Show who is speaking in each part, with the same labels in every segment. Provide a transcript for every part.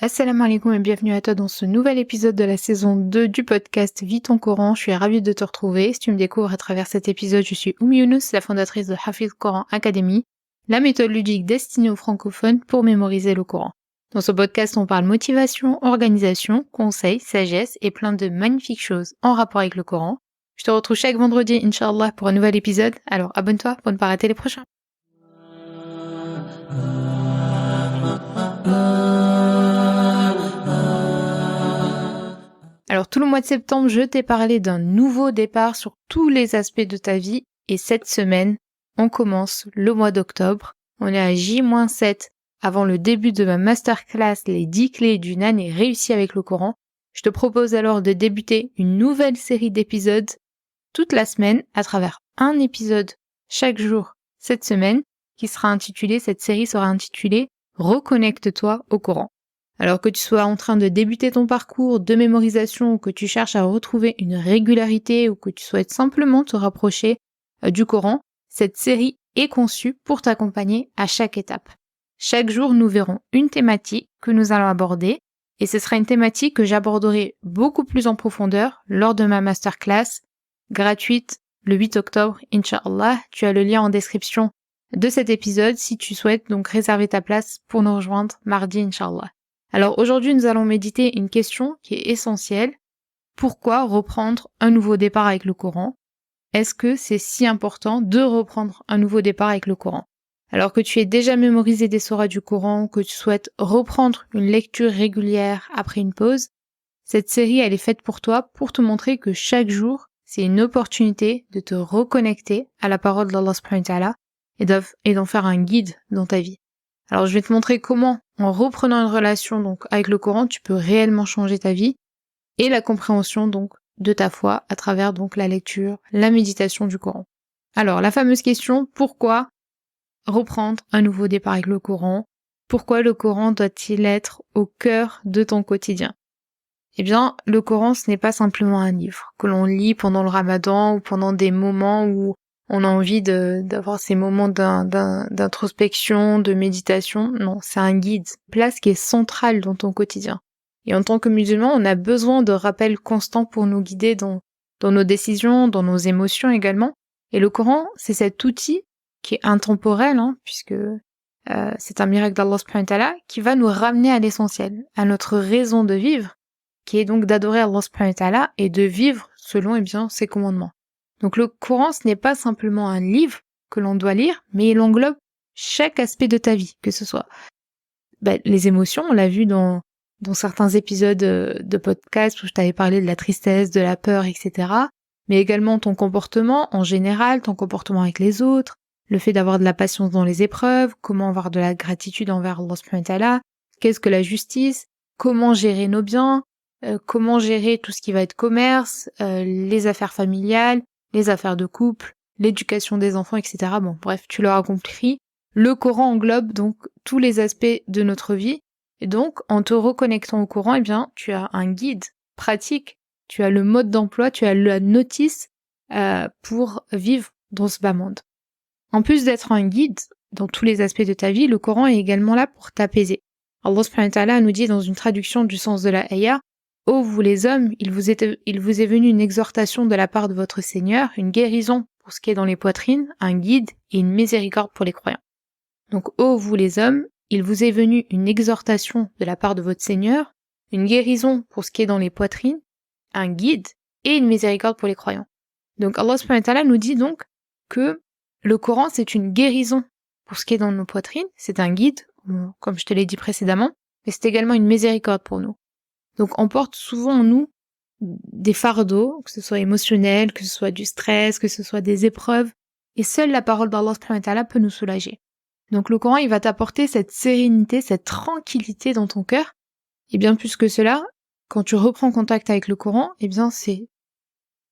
Speaker 1: Assalamu alaikum et bienvenue à toi dans ce nouvel épisode de la saison 2 du podcast Vis ton Coran. Je suis ravie de te retrouver. Si tu me découvres à travers cet épisode, je suis Oumi Younous, la fondatrice de Hafiz Coran Academy, la méthode ludique destinée aux francophones pour mémoriser le Coran. Dans ce podcast, on parle motivation, organisation, conseils, sagesse et plein de magnifiques choses en rapport avec le Coran. Je te retrouve chaque vendredi, Inch'Allah, pour un nouvel épisode. Alors abonne-toi pour ne pas rater les prochains. Alors tout le mois de septembre, je t'ai parlé d'un nouveau départ sur tous les aspects de ta vie et cette semaine, on commence le mois d'octobre. On est à J-7 avant le début de ma masterclass Les 10 clés d'une année réussie avec le Coran. Je te propose alors de débuter une nouvelle série d'épisodes toute la semaine à travers un épisode chaque jour cette semaine cette série sera intitulée Reconnecte-toi au Coran. Alors que tu sois en train de débuter ton parcours de mémorisation ou que tu cherches à retrouver une régularité ou que tu souhaites simplement te rapprocher du Coran, cette série est conçue pour t'accompagner à chaque étape. Chaque jour, nous verrons une thématique que nous allons aborder et ce sera une thématique que j'aborderai beaucoup plus en profondeur lors de ma masterclass gratuite le 8 octobre, Inch'Allah. Tu as le lien en description de cet épisode si tu souhaites donc réserver ta place pour nous rejoindre mardi, Inch'Allah. Alors aujourd'hui, nous allons méditer une question qui est essentielle. Pourquoi reprendre un nouveau départ avec le Coran? Est-ce que c'est si important de reprendre un nouveau départ avec le Coran? Alors que tu aies déjà mémorisé des sourates du Coran, que tu souhaites reprendre une lecture régulière après une pause, cette série, elle est faite pour toi pour te montrer que chaque jour, c'est une opportunité de te reconnecter à la parole d'Allah subhanahu wa ta'ala et d'en faire un guide dans ta vie. Alors je vais te montrer comment, en reprenant une relation donc avec le Coran, tu peux réellement changer ta vie et la compréhension donc de ta foi à travers donc la lecture, la méditation du Coran. Alors la fameuse question, pourquoi reprendre un nouveau départ avec le Coran? Pourquoi le Coran doit-il être au cœur de ton quotidien? Eh bien, le Coran, ce n'est pas simplement un livre que l'on lit pendant le Ramadan ou pendant des moments où on a envie d'avoir ces moments d'introspection, de méditation. Non, c'est un guide, une place qui est centrale dans ton quotidien. Et en tant que musulman, on a besoin de rappels constants pour nous guider dans nos décisions, dans nos émotions également. Et le Coran, c'est cet outil qui est intemporel, puisque c'est un miracle d'Allah subhanahu wa ta'ala, qui va nous ramener à l'essentiel, à notre raison de vivre, qui est donc d'adorer Allah subhanahu wa ta'ala et de vivre selon ses commandements. Donc le Coran, ce n'est pas simplement un livre que l'on doit lire, mais il englobe chaque aspect de ta vie, que ce soit les émotions, on l'a vu dans certains épisodes de podcast où je t'avais parlé de la tristesse, de la peur, etc. Mais également ton comportement en général, ton comportement avec les autres, le fait d'avoir de la patience dans les épreuves, comment avoir de la gratitude envers Allah subhanahu wa ta'ala, qu'est-ce que la justice, comment gérer nos biens, comment gérer tout ce qui va être commerce, les affaires familiales, les affaires de couple, l'éducation des enfants, etc. Bon, bref, tu l'auras compris. Le Coran englobe donc tous les aspects de notre vie. Et donc, en te reconnectant au Coran, tu as un guide pratique, tu as le mode d'emploi, tu as la notice pour vivre dans ce bas monde. En plus d'être un guide dans tous les aspects de ta vie, le Coran est également là pour t'apaiser. Allah subhanahu wa ta'ala nous dit dans une traduction du sens de la ayah, « Ô vous les hommes, il vous est venu une exhortation de la part de votre Seigneur, une guérison pour ce qui est dans les poitrines, un guide et une miséricorde pour les croyants. » Donc, ô vous les hommes, il vous est venu une exhortation de la part de votre Seigneur, une guérison pour ce qui est dans les poitrines, un guide et une miséricorde pour les croyants. Donc Allah subhanahu wa ta'ala nous dit donc que le Coran c'est une guérison pour ce qui est dans nos poitrines, c'est un guide, comme je te l'ai dit précédemment, mais c'est également une miséricorde pour nous. Donc on porte souvent en nous des fardeaux, que ce soit émotionnel, que ce soit du stress, que ce soit des épreuves, et seule la parole d'Allah subhanahu wa ta'ala peut nous soulager. Donc le Coran, il va t'apporter cette sérénité, cette tranquillité dans ton cœur, et bien plus que cela, quand tu reprends contact avec le Coran, c'est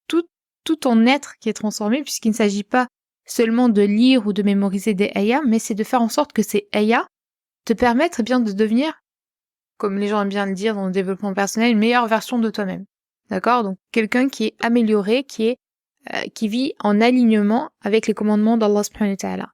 Speaker 1: tout ton être qui est transformé, puisqu'il ne s'agit pas seulement de lire ou de mémoriser des ayats, mais c'est de faire en sorte que ces ayats te permettent de devenir, comme les gens aiment bien le dire dans le développement personnel, une meilleure version de toi-même. D'accord? Donc quelqu'un qui est amélioré, qui vit en alignement avec les commandements d'Allah subhanahu wa ta'ala.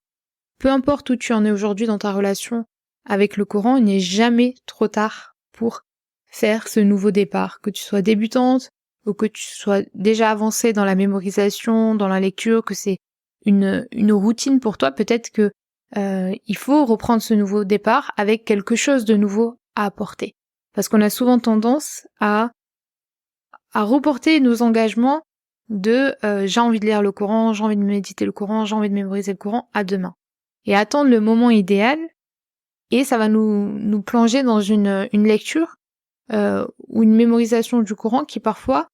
Speaker 1: Peu importe où tu en es aujourd'hui dans ta relation avec le Coran, il n'est jamais trop tard pour faire ce nouveau départ, que tu sois débutante ou que tu sois déjà avancée dans la mémorisation, dans la lecture, que c'est une routine pour toi, peut-être que il faut reprendre ce nouveau départ avec quelque chose de nouveau à apporter. Parce qu'on a souvent tendance à reporter nos engagements de j'ai envie de lire le Coran, j'ai envie de méditer le Coran, j'ai envie de mémoriser le Coran à demain. Et attendre le moment idéal, et ça va nous plonger dans une lecture ou une mémorisation du Coran qui parfois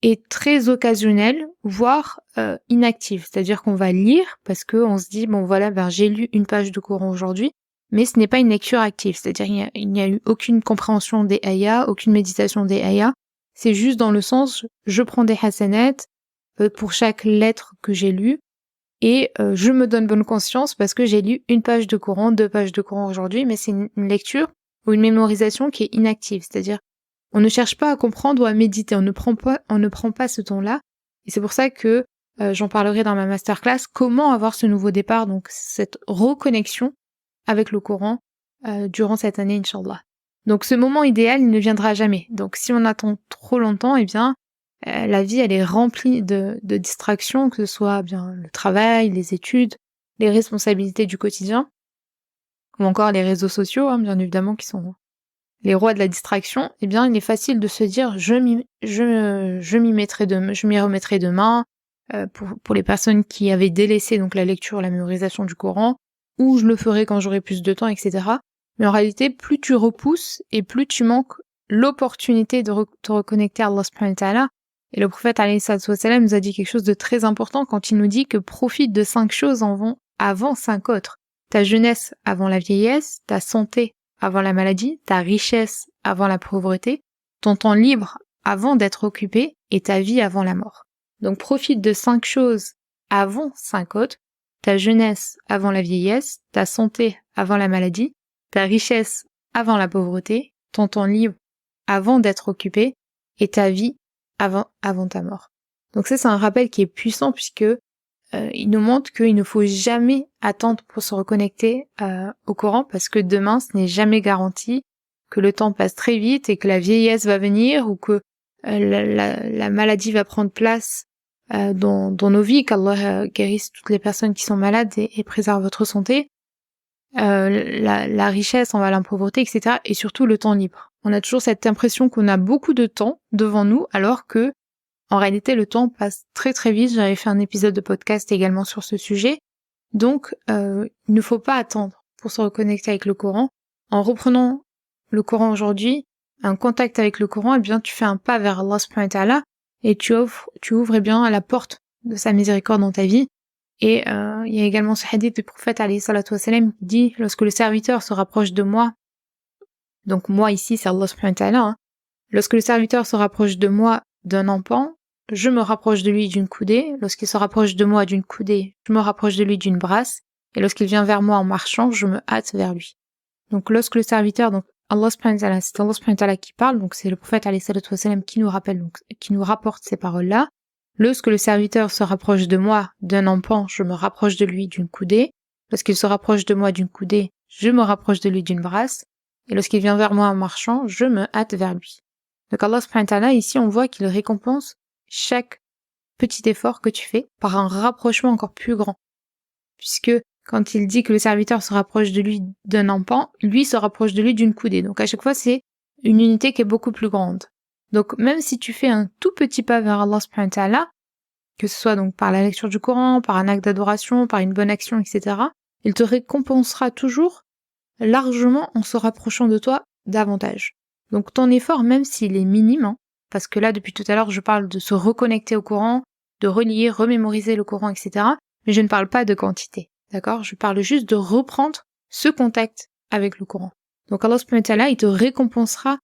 Speaker 1: est très occasionnelle, voire inactive. C'est-à-dire qu'on va lire parce que on se dit bon voilà, j'ai lu une page de Coran aujourd'hui, mais ce n'est pas une lecture active. C'est-à-dire il n'y a eu aucune compréhension des ayats, aucune méditation des ayats. C'est juste dans le sens je prends des hasanat pour chaque lettre que j'ai lue et je me donne bonne conscience parce que j'ai lu une page de Coran, 2 pages de Coran aujourd'hui, mais c'est une lecture ou une mémorisation qui est inactive. C'est-à-dire on ne cherche pas à comprendre ou à méditer, on ne prend pas ce temps-là. Et c'est pour ça que j'en parlerai dans ma masterclass, comment avoir ce nouveau départ, donc cette reconnexion avec le Coran durant cette année, Inch'Allah. Donc ce moment idéal, il ne viendra jamais. Donc si on attend trop longtemps, eh bien, la vie, elle est remplie de distractions, que ce soit bien le travail, les études, les responsabilités du quotidien, ou encore les réseaux sociaux, bien évidemment, qui sont les rois de la distraction. Eh bien, il est facile de se dire je m'y remettrai demain, pour les personnes qui avaient délaissé donc la lecture, la mémorisation du Coran, ou je le ferai quand j'aurai plus de temps, etc. Mais en réalité, plus tu repousses et plus tu manques l'opportunité de te reconnecter à Allah subhanahu wa ta'ala. Et le prophète alayhi salatu wa salam nous a dit quelque chose de très important quand il nous dit que profite de 5 choses avant 5 autres. Ta jeunesse avant la vieillesse, ta santé avant la maladie, ta richesse avant la pauvreté, ton temps libre avant d'être occupé et ta vie avant la mort. Donc profite de 5 choses avant 5 autres, ta jeunesse avant la vieillesse, ta santé avant la maladie, ta richesse avant la pauvreté, ton temps libre avant d'être occupé et ta vie avant ta mort. Donc ça, c'est un rappel qui est puissant puisque il nous montre qu'il ne faut jamais attendre pour se reconnecter au Coran parce que demain, ce n'est jamais garanti, que le temps passe très vite et que la vieillesse va venir ou que la maladie va prendre place dans nos vies, qu'Allah guérisse toutes les personnes qui sont malades et préserve votre santé, la richesse envers la pauvreté, etc. Et surtout le temps libre. On a toujours cette impression qu'on a beaucoup de temps devant nous alors que en réalité, le temps passe très très vite. J'avais fait un épisode de podcast également sur ce sujet. Donc, il ne faut pas attendre pour se reconnecter avec le Coran. En reprenant le Coran aujourd'hui, un contact avec le Coran, eh bien, tu fais un pas vers Allah subhanahu wa ta'ala et tu ouvres eh bien, la porte de sa miséricorde dans ta vie. Et il y a également ce hadith du prophète alayhi salatu wa salam qui dit « Lorsque le serviteur se rapproche de moi », donc moi ici c'est Allah subhanahu wa ta'ala, lorsque le serviteur se rapproche de moi d'un empan, je me rapproche de lui d'une coudée. Lorsqu'il se rapproche de moi d'une coudée, je me rapproche de lui d'une brasse. Et lorsqu'il vient vers moi en marchant, je me hâte vers lui. Donc lorsque le serviteur, donc Allah subhanahu wa ta'ala, c'est Allah subhanahu wa ta'ala qui parle, donc c'est le prophète alayhi salatu wa salam qui nous rappelle, donc qui nous rapporte ces paroles-là. Lorsque le serviteur se rapproche de moi d'un empan, je me rapproche de lui d'une coudée. Lorsqu'il se rapproche de moi d'une coudée, je me rapproche de lui d'une brasse. Et lorsqu'il vient vers moi en marchant, je me hâte vers lui. Donc Allah subhanahu wa ta'ala, ici on voit qu'il récompense chaque petit effort que tu fais par un rapprochement encore plus grand. Puisque quand il dit que le serviteur se rapproche de lui d'un empan, lui se rapproche de lui d'une coudée. Donc à chaque fois, c'est une unité qui est beaucoup plus grande. Donc même si tu fais un tout petit pas vers Allah subhanahu wa ta'ala, que ce soit donc par la lecture du Coran, par un acte d'adoration, par une bonne action, etc., il te récompensera toujours largement en se rapprochant de toi davantage. Donc ton effort, même s'il est minime, parce que là, depuis tout à l'heure, je parle de se reconnecter au Coran, de relire, remémoriser le Coran, etc. Mais je ne parle pas de quantité, d'accord? Je parle juste de reprendre ce contact avec le Coran. Donc Allah subhanahu wa ta'ala, il te récompensera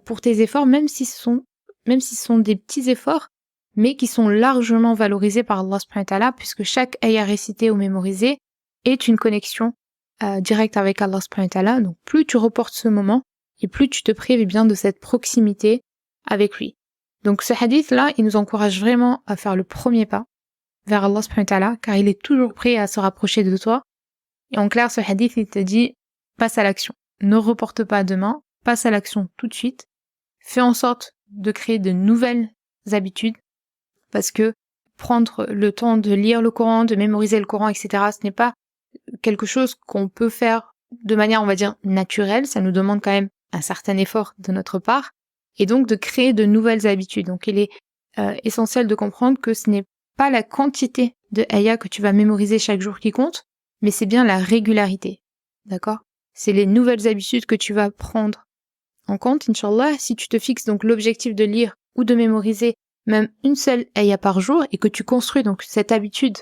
Speaker 1: pour tes efforts, même si ce sont des petits efforts, mais qui sont largement valorisés par Allah subhanahu wa ta'ala, puisque chaque ayah récité ou mémorisé est une connexion directe avec Allah subhanahu wa ta'ala. Donc plus tu reportes ce moment, et plus tu te prives bien de cette proximité avec lui. Donc ce hadith-là, il nous encourage vraiment à faire le premier pas vers Allah subhanahu wa ta'ala, car il est toujours prêt à se rapprocher de toi. Et en clair, ce hadith, il te dit, passe à l'action. Ne reporte pas demain, passe à l'action tout de suite. Fais en sorte de créer de nouvelles habitudes, parce que prendre le temps de lire le Coran, de mémoriser le Coran, etc., ce n'est pas quelque chose qu'on peut faire de manière, on va dire, naturelle. Ça nous demande quand même un certain effort de notre part, et donc de créer de nouvelles habitudes. Donc il est essentiel de comprendre que ce n'est pas la quantité de ayats que tu vas mémoriser chaque jour qui compte, mais c'est bien la régularité. D'accord? C'est les nouvelles habitudes que tu vas prendre en compte, Inch'Allah. Si tu te fixes donc l'objectif de lire ou de mémoriser même une seule ayah par jour, et que tu construis donc cette habitude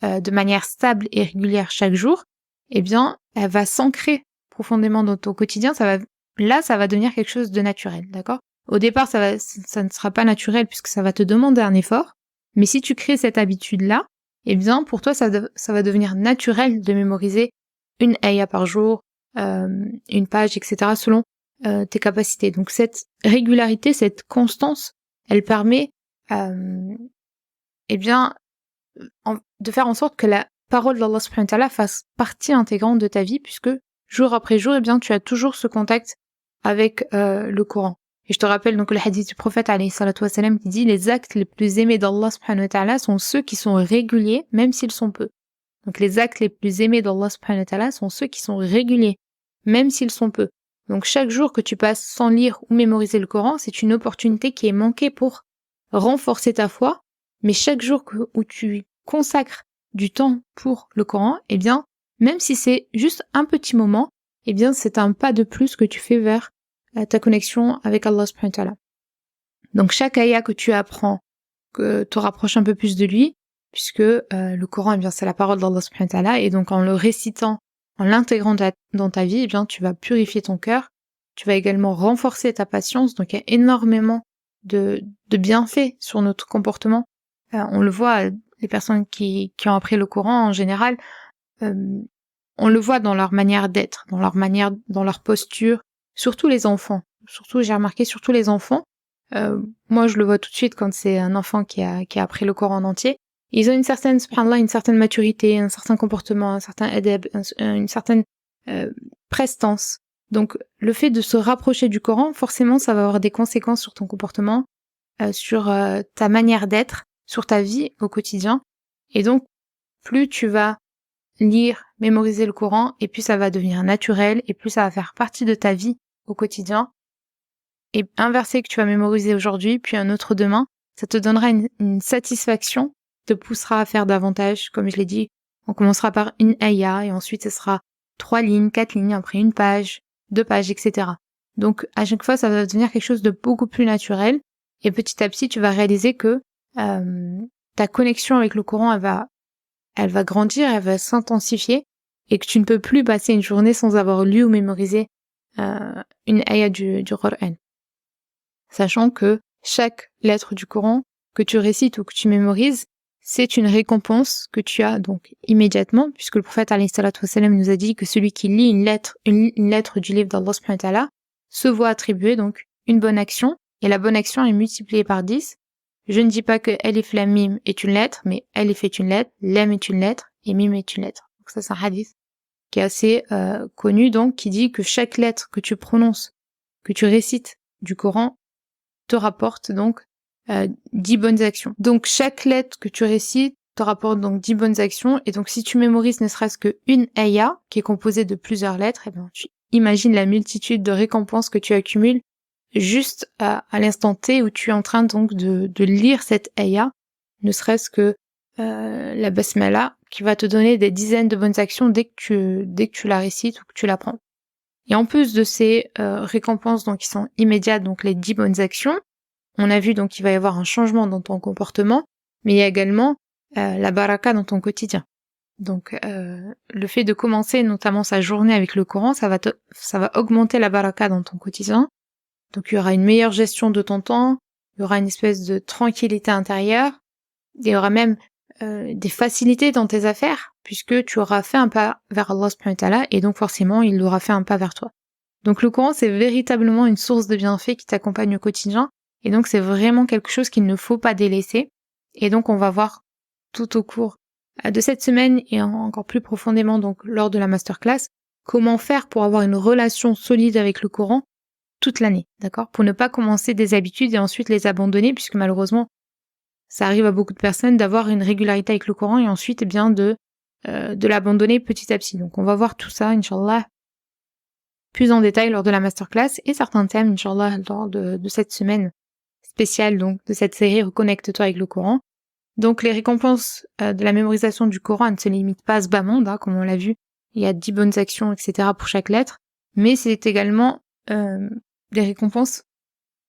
Speaker 1: de manière stable et régulière chaque jour, eh bien, elle va s'ancrer profondément dans ton quotidien. Ça va devenir quelque chose de naturel, d'accord? Au départ, ça ne sera pas naturel puisque ça va te demander un effort. Mais si tu crées cette habitude-là, eh bien, pour toi, ça va devenir naturel de mémoriser une ayah par jour, une page, etc., selon tes capacités. Donc, cette régularité, cette constance, elle permet, eh bien, de faire en sorte que la parole d'Allah subhanahu wa ta'ala fasse partie intégrante de ta vie, puisque jour après jour, eh bien, tu as toujours ce contact avec le Coran. Et je te rappelle donc le hadith du prophète alayhi salatu wassalam qui dit: les actes les plus aimés d'Allah subhanahu wa ta'ala sont ceux qui sont réguliers, même s'ils sont peu. Donc les actes les plus aimés d'Allah subhanahu wa ta'ala sont ceux qui sont réguliers, même s'ils sont peu. Donc chaque jour que tu passes sans lire ou mémoriser le Coran, c'est une opportunité qui est manquée pour renforcer ta foi. Mais chaque jour où tu consacres du temps pour le Coran, eh bien, même si c'est juste un petit moment, eh bien, c'est un pas de plus que tu fais vers ta connexion avec Allah subhanahu wa ta'ala. Donc chaque ayah que tu apprends, que te rapproche un peu plus de lui, puisque le Coran, eh bien, c'est la parole d'Allah subhanahu wa ta'ala, et donc en le récitant, en l'intégrant dans ta vie, eh bien, tu vas purifier ton cœur, tu vas également renforcer ta patience. Donc il y a énormément de bienfaits sur notre comportement. On le voit, les personnes qui ont appris le Coran en général, on le voit dans leur manière d'être, dans leur posture, surtout les enfants. Surtout, j'ai remarqué, surtout les enfants. Moi, je le vois tout de suite quand c'est un enfant qui a appris le Coran en entier. Ils ont une certaine, subhanallah, une certaine maturité, un certain comportement, un certain adab, une certaine prestance. Donc, le fait de se rapprocher du Coran, forcément, ça va avoir des conséquences sur ton comportement, sur ta manière d'être, sur ta vie au quotidien. Et donc, plus tu vas lire, mémoriser le Coran, et plus ça va devenir naturel, et plus ça va faire partie de ta vie au quotidien. Et un verset que tu vas mémoriser aujourd'hui, puis un autre demain, ça te donnera une satisfaction, te poussera à faire davantage. Comme je l'ai dit, on commencera par une ayah, et ensuite ce sera 3 lignes, 4 lignes, après une page, 2 pages, etc. Donc à chaque fois, ça va devenir quelque chose de beaucoup plus naturel, et petit à petit, tu vas réaliser que ta connexion avec le Coran, elle va grandir, elle va s'intensifier, et que tu ne peux plus passer une journée sans avoir lu ou mémorisé une ayah du Coran. Sachant que chaque lettre du Coran que tu récites ou que tu mémorises, c'est une récompense que tu as donc immédiatement, puisque le prophète alayhi salatu wassalam nous a dit que celui qui lit une lettre du livre d'Allah subhanahu wa ta'ala se voit attribuer donc une bonne action, et la bonne action est multipliée par 10. Je ne dis pas que Alif Lam Mim est une lettre, mais Alif est une lettre, Lam est une lettre, et Mim est une lettre. Donc ça, c'est un hadith qui est assez connu, donc, qui dit que chaque lettre que tu prononces, que tu récites du Coran, te rapporte donc 10 bonnes actions. Donc chaque lettre que tu récites te rapporte donc 10 bonnes actions, et donc si tu mémorises ne serait-ce qu'une ayah qui est composée de plusieurs lettres, eh bien tu imagines la multitude de récompenses que tu accumules juste à l'instant T où tu es en train donc de lire cette ayah, ne serait-ce que la basmala, qui va te donner des dizaines de bonnes actions dès que tu la récites ou que tu l'apprends. Et en plus de ces récompenses donc qui sont immédiates, donc les 10 bonnes actions, on a vu donc qu'il va y avoir un changement dans ton comportement, mais il y a également la baraka dans ton quotidien. Donc le fait de commencer notamment sa journée avec le Coran, ça va augmenter la baraka dans ton quotidien. Donc il y aura une meilleure gestion de ton temps, il y aura une espèce de tranquillité intérieure, il y aura même des facilités dans tes affaires, puisque tu auras fait un pas vers Allah subhanahu wa ta'ala, et donc forcément il aura fait un pas vers toi. Donc le Coran, c'est véritablement une source de bienfaits qui t'accompagne au quotidien, et donc c'est vraiment quelque chose qu'il ne faut pas délaisser. Et donc on va voir tout au cours de cette semaine, et encore plus profondément donc lors de la masterclass, comment faire pour avoir une relation solide avec le Coran, toute l'année, d'accord? Pour ne pas commencer des habitudes et ensuite les abandonner, puisque malheureusement, ça arrive à beaucoup de personnes d'avoir une régularité avec le Coran et ensuite, eh bien, de l'abandonner petit à petit. Donc, on va voir tout ça, Inch'Allah, plus en détail lors de la masterclass et certains thèmes, Inch'Allah, lors de cette semaine spéciale, donc, de cette série Reconnecte-toi avec le Coran. Donc, les récompenses de la mémorisation du Coran ne se limitent pas à ce bas monde, hein, comme on l'a vu. Il y a 10 bonnes actions, etc. pour chaque lettre. Mais c'est également des récompenses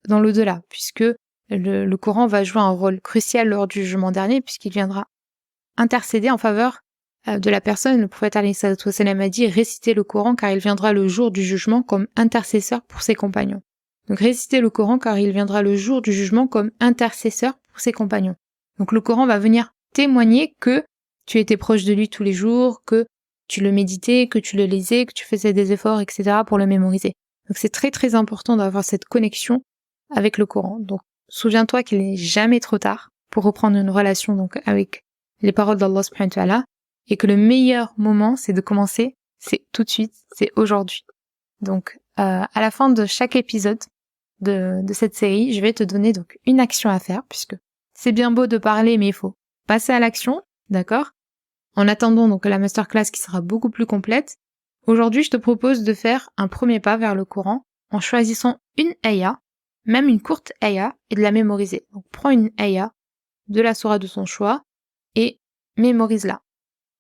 Speaker 1: dans l'au-delà, puisque le Coran va jouer un rôle crucial lors du jugement dernier, puisqu'il viendra intercéder en faveur de la personne. Le prophète alayhi salatu wassalam a dit « Récitez le Coran car il viendra le jour du jugement comme intercesseur pour ses compagnons ». Donc récitez le Coran car il viendra le jour du jugement comme intercesseur pour ses compagnons. Donc le Coran va venir témoigner que tu étais proche de lui tous les jours, que tu le méditais, que tu le lisais, que tu faisais des efforts, etc. pour le mémoriser. Donc c'est très très important d'avoir cette connexion avec le Coran. Donc souviens-toi qu'il n'est jamais trop tard pour reprendre une relation donc avec les paroles d'Allah subhanahu wa ta'ala et que le meilleur moment c'est de commencer, c'est tout de suite, c'est aujourd'hui. Donc à la fin de chaque épisode de cette série, je vais te donner donc une action à faire puisque c'est bien beau de parler mais il faut passer à l'action, d'accord? En attendant donc la masterclass qui sera beaucoup plus complète, aujourd'hui je te propose de faire un premier pas vers le Coran en choisissant une ayah, même une courte ayah, et de la mémoriser. Donc prends une ayah de la sourate de son choix et mémorise-la.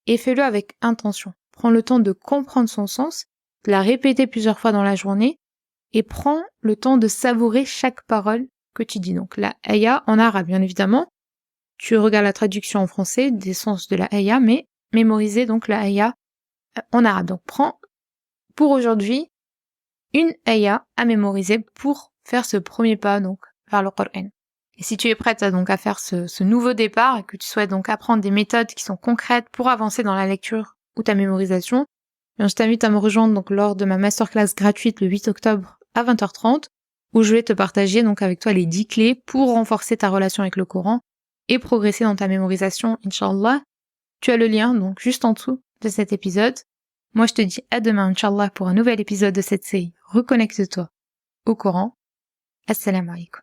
Speaker 1: Et fais-le avec intention. Prends le temps de comprendre son sens, de la répéter plusieurs fois dans la journée et prends le temps de savourer chaque parole que tu dis. Donc la ayah en arabe bien évidemment. Tu regardes la traduction en français des sens de la ayah, mais mémoriser donc la ayah en arabe. Donc prends pour aujourd'hui une ayah à mémoriser pour faire ce premier pas donc vers le Coran. Et si tu es prête donc à faire ce nouveau départ et que tu souhaites donc apprendre des méthodes qui sont concrètes pour avancer dans la lecture ou ta mémorisation, je t'invite à me rejoindre donc lors de ma masterclass gratuite le 8 octobre à 20h30 où je vais te partager donc avec toi les 10 clés pour renforcer ta relation avec le Coran et progresser dans ta mémorisation, Inch'Allah. Tu as le lien donc juste en dessous de cet épisode. Moi je te dis à demain, Inch'Allah, pour un nouvel épisode de cette série Reconnecte-toi au Coran. Assalamu alaikum.